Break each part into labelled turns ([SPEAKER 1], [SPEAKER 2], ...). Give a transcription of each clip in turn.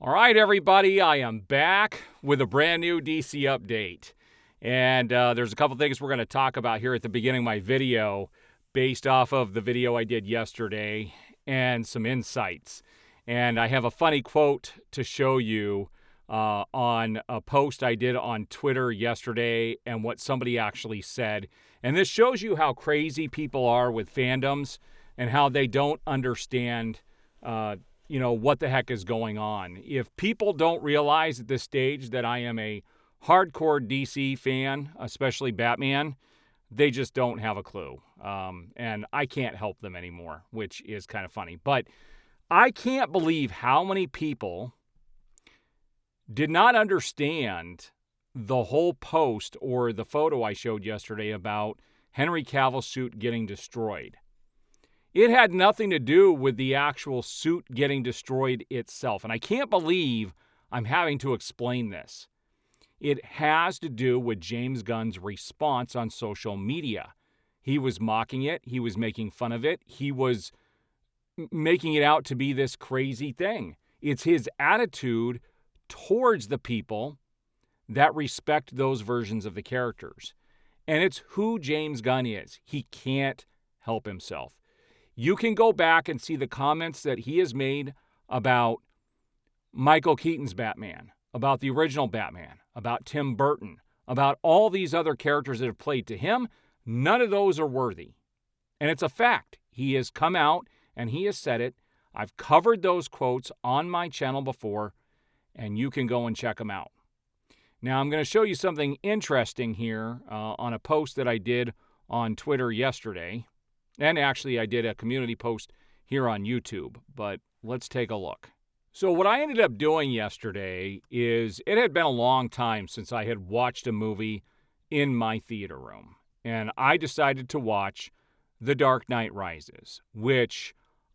[SPEAKER 1] All right, everybody, I am back with a brand new DC update. And there's a couple things we're going to talk about here at the beginning of my video based off of the video I did yesterday and some insights. And I have a funny quote to show you on a post I did on Twitter yesterday and what somebody actually said. And this shows you how crazy people are with fandoms and how they don't understand what the heck is going on. If people don't realize at this stage that I am a hardcore DC fan, especially Batman, they just don't have a clue. And I can't help them anymore, which is kind of funny. But I can't believe how many people did not understand the whole post or the photo I showed yesterday about Henry Cavill's suit getting destroyed. It had nothing to do with the actual suit getting destroyed itself. And I can't believe I'm having to explain this. It has to do with James Gunn's response on social media. He was mocking it. He was making fun of it. He was making it out to be this crazy thing. It's his attitude towards the people that respect those versions of the characters. And it's who James Gunn is. He can't help himself. You can go back and see the comments that he has made about Michael Keaton's Batman, about the original Batman, about Tim Burton, about all these other characters that have played. To him, none of those are worthy. And it's a fact. He has come out and he has said it. I've covered those quotes on my channel before, and you can go and check them out. Now, I'm going to show you something interesting here on a post that I did on Twitter yesterday. And actually, I did a community post here on YouTube, but let's take a look. So what I ended up doing yesterday is it had been a long time since I had watched a movie in my theater room. And I decided to watch The Dark Knight Rises, which,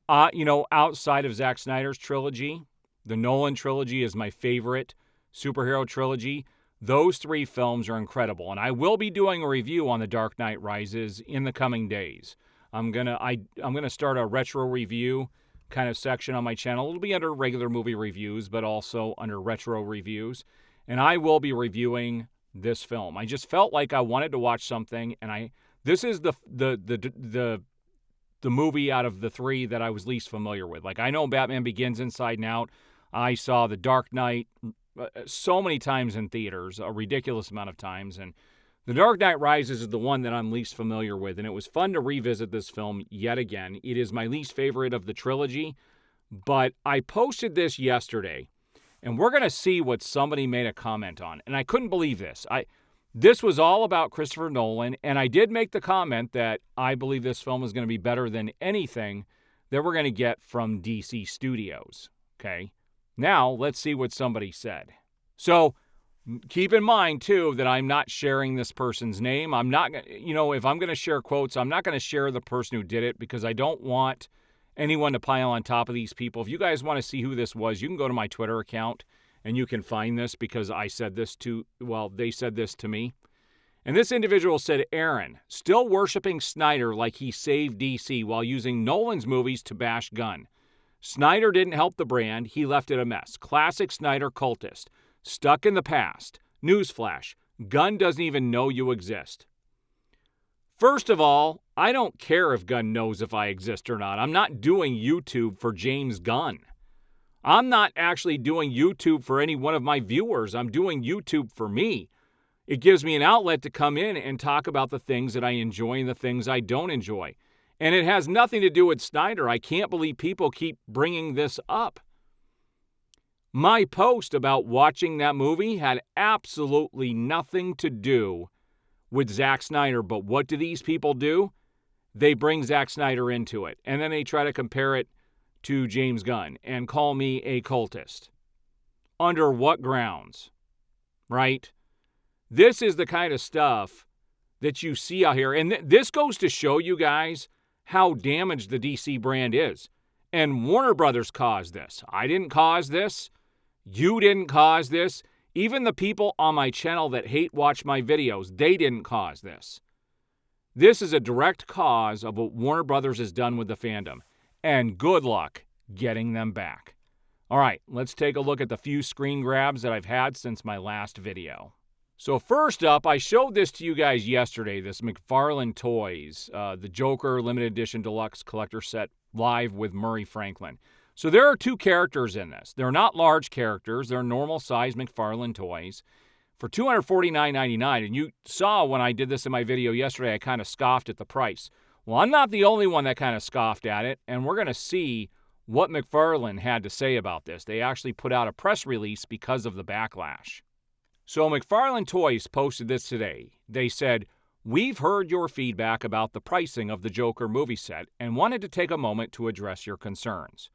[SPEAKER 1] outside of Zack Snyder's trilogy, the Nolan trilogy is my favorite superhero trilogy. Those three films are incredible. And I will be doing a review on The Dark Knight Rises in the coming days. I'm gonna start a retro review kind of section on my channel. It'll be under regular movie reviews, but also under retro reviews. And I will be reviewing this film. I just felt like I wanted to watch something, and this is the movie out of the three that I was least familiar with. Like, I know Batman Begins inside and out. I saw The Dark Knight so many times in theaters, a ridiculous amount of times, and The Dark Knight Rises is the one that I'm least familiar with, and it was fun to revisit this film yet again. It is my least favorite of the trilogy, but I posted this yesterday, and we're going to see what somebody made a comment on, and I couldn't believe this. This was all about Christopher Nolan, and I did make the comment that I believe this film is going to be better than anything that we're going to get from DC Studios, okay? Now, let's see what somebody said. So, keep in mind, too, that I'm not sharing this person's name. I'm not, if I'm going to share quotes, I'm not going to share the person who did it because I don't want anyone to pile on top of these people. If you guys want to see who this was, you can go to my Twitter account and you can find this because they said this to me. And this individual said, Aaron, still worshiping Snyder like he saved DC while using Nolan's movies to bash Gunn. Snyder didn't help the brand. He left it a mess. Classic Snyder cultist. Stuck in the past. Newsflash. Gunn doesn't even know you exist. First of all, I don't care if Gunn knows if I exist or not. I'm not doing YouTube for James Gunn. I'm not actually doing YouTube for any one of my viewers. I'm doing YouTube for me. It gives me an outlet to come in and talk about the things that I enjoy and the things I don't enjoy. And it has nothing to do with Snyder. I can't believe people keep bringing this up. My post about watching that movie had absolutely nothing to do with Zack Snyder, but what do these people do? They bring Zack Snyder into it, and then they try to compare it to James Gunn and call me a cultist. Under what grounds? Right? This is the kind of stuff that you see out here, and this goes to show you guys how damaged the DC brand is. And Warner Brothers caused this. I didn't cause this. You didn't cause this. Even the people on my channel that hate watch my videos, they didn't cause this. This is a direct cause of what Warner Brothers has done with the fandom. And good luck getting them back. All right, let's take a look at the few screen grabs that I've had since my last video. So first up, I showed this to you guys yesterday, this McFarlane Toys, the Joker Limited Edition Deluxe Collector Set live with Murray Franklin. So there are two characters in this. They're not large characters. They're normal-size McFarlane toys for $249.99. And you saw when I did this in my video yesterday, I kind of scoffed at the price. Well, I'm not the only one that kind of scoffed at it, and we're going to see what McFarlane had to say about this. They actually put out a press release because of the backlash. So McFarlane Toys posted this today. They said, "We've heard your feedback about the pricing of the Joker movie set and wanted to take a moment to address your concerns.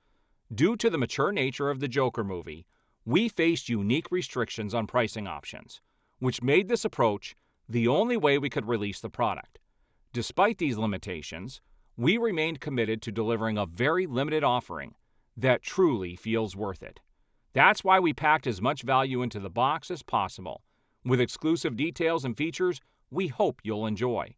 [SPEAKER 1] Due to the mature nature of the Joker movie, we faced unique restrictions on pricing options, which made this approach the only way we could release the product. Despite these limitations, we remained committed to delivering a very limited offering that truly feels worth it. That's why we packed as much value into the box as possible, with exclusive details and features we hope you'll enjoy.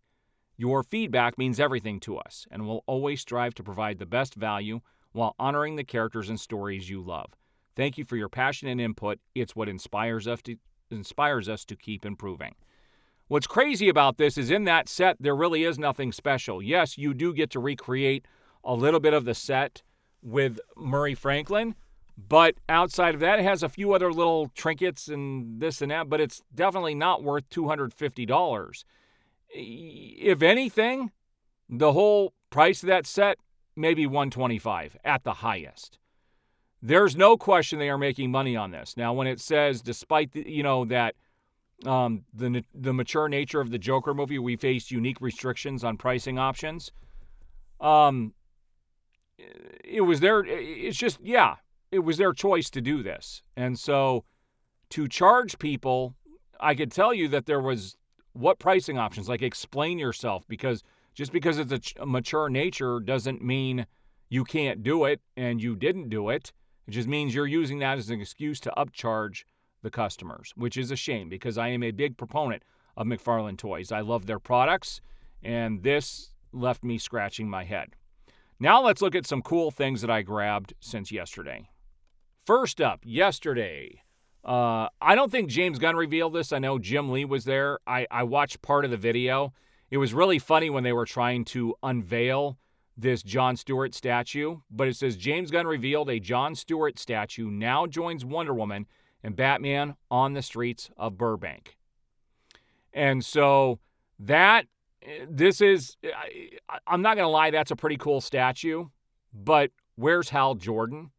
[SPEAKER 1] Your feedback means everything to us, and we'll always strive to provide the best value while honoring the characters and stories you love. Thank you for your passion and input. It's what inspires us to keep improving." What's crazy about this is in that set, there really is nothing special. Yes, you do get to recreate a little bit of the set with Murray Franklin, but outside of that, it has a few other little trinkets and this and that, but it's definitely not worth $250. If anything, the whole price of that set, maybe $125 at the highest. There's no question they are making money on this. Now, when it says, despite that the mature nature of the Joker movie, we faced unique restrictions on pricing options. It was their choice to do this. And so to charge people, I could tell you that there was what pricing options, like explain yourself, because just because it's a mature nature doesn't mean you can't do it and you didn't do it. It just means you're using that as an excuse to upcharge the customers, which is a shame because I am a big proponent of McFarlane Toys. I love their products, and this left me scratching my head. Now let's look at some cool things that I grabbed since yesterday. First up, yesterday, I don't think James Gunn revealed this. I know Jim Lee was there. I watched part of the video. It was really funny when they were trying to unveil this Jon Stewart statue, but it says James Gunn revealed a Jon Stewart statue now joins Wonder Woman and Batman on the streets of Burbank. And so this is, I'm not going to lie, that's a pretty cool statue, but where's Hal Jordan?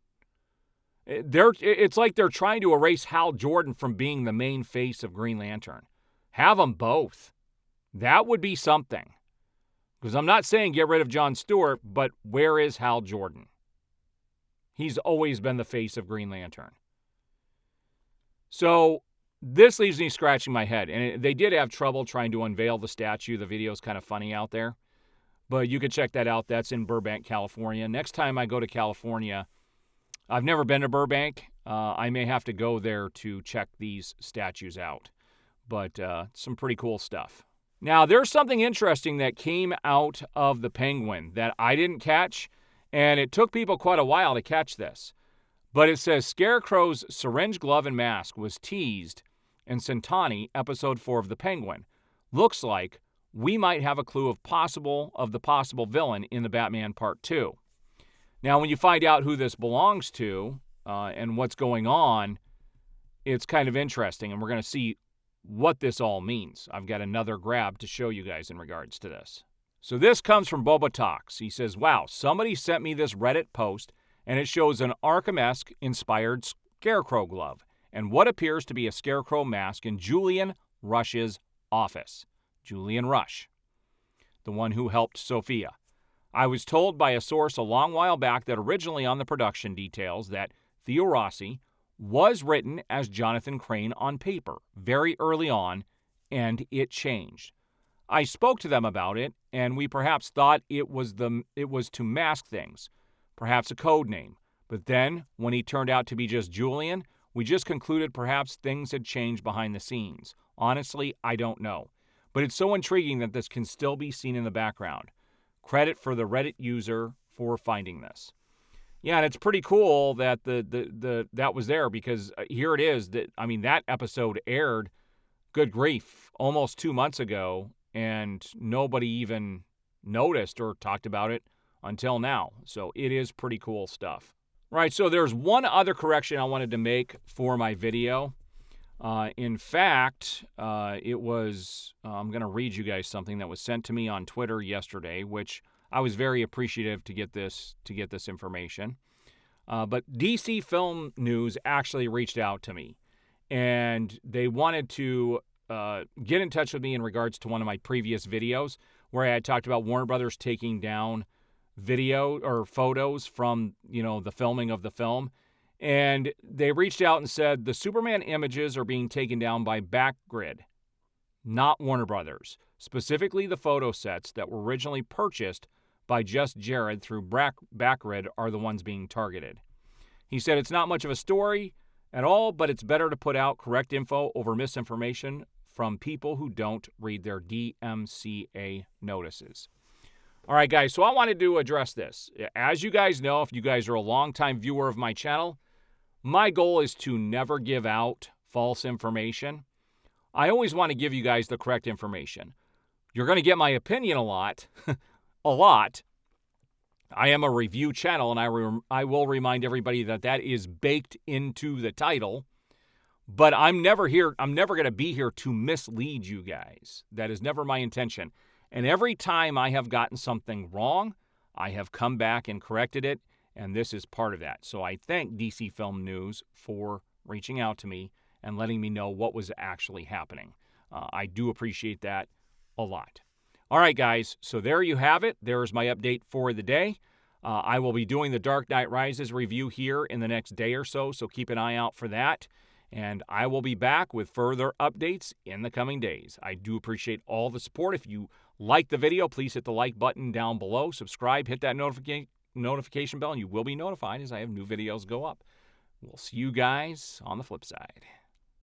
[SPEAKER 1] It's like they're trying to erase Hal Jordan from being the main face of Green Lantern. Have them both. That would be something. Because I'm not saying get rid of Jon Stewart, but where is Hal Jordan? He's always been the face of Green Lantern. So this leaves me scratching my head. And they did have trouble trying to unveil the statue. The video's kind of funny out there. But you can check that out. That's in Burbank, California. Next time I go to California, I've never been to Burbank. I may have to go there to check these statues out. But some pretty cool stuff. Now, there's something interesting that came out of the Penguin that I didn't catch, and it took people quite a while to catch this. But it says Scarecrow's syringe glove and mask was teased in Centani, episode 4 of the Penguin. Looks like we might have a clue of the possible villain in the Batman Part 2. Now, when you find out who this belongs to and what's going on, it's kind of interesting, and we're going to see what this all means. I've got another grab to show you guys in regards to this. So this comes from Boba Talks. He says, wow, somebody sent me this Reddit post, and it shows an Arkham-esque inspired Scarecrow glove and what appears to be a Scarecrow mask in Julian Rush's office. Julian Rush, the one who helped Sophia. I was told by a source a long while back that originally on the production details that Theo Rossi was written as Jonathan Crane on paper very early on, and it changed. I spoke to them about it, and we perhaps thought it was to mask things, perhaps a code name. But then, when he turned out to be just Julian, we just concluded perhaps things had changed behind the scenes. Honestly, I don't know. But it's so intriguing that this can still be seen in the background. Credit for the Reddit user for finding this. Yeah, and it's pretty cool that that was there because here it is. That episode aired, good grief, almost 2 months ago, and nobody even noticed or talked about it until now. So it is pretty cool stuff. Right, so there's one other correction I wanted to make for my video. In fact, it was, I'm going to read you guys something that was sent to me on Twitter yesterday, which I was very appreciative to get this information. But DC Film News actually reached out to me, and they wanted to get in touch with me in regards to one of my previous videos where I had talked about Warner Brothers taking down video or photos from, the filming of the film. And they reached out and said the Superman images are being taken down by Backgrid, not Warner Brothers. Specifically, the photo sets that were originally purchased by Just Jared through Backgrid are the ones being targeted. He said it's not much of a story at all, but it's better to put out correct info over misinformation from people who don't read their DMCA notices. All right, guys, so I wanted to address this. As you guys know, if you guys are a longtime viewer of my channel, my goal is to never give out false information. I always want to give you guys the correct information. You're going to get my opinion a lot, a lot. I am a review channel, and I will remind everybody that is baked into the title. But I'm never going to be here to mislead you guys. That is never my intention. And every time I have gotten something wrong, I have come back and corrected it. And this is part of that. So I thank DC Film News for reaching out to me and letting me know what was actually happening. I do appreciate that a lot. All right, guys. So there you have it. There's my update for the day. I will be doing the Dark Knight Rises review here in the next day or so. So keep an eye out for that. And I will be back with further updates in the coming days. I do appreciate all the support. If you like the video, please hit the like button down below. Subscribe, hit that notification bell, and you will be notified as I have new videos go up. We'll see you guys on the flip side.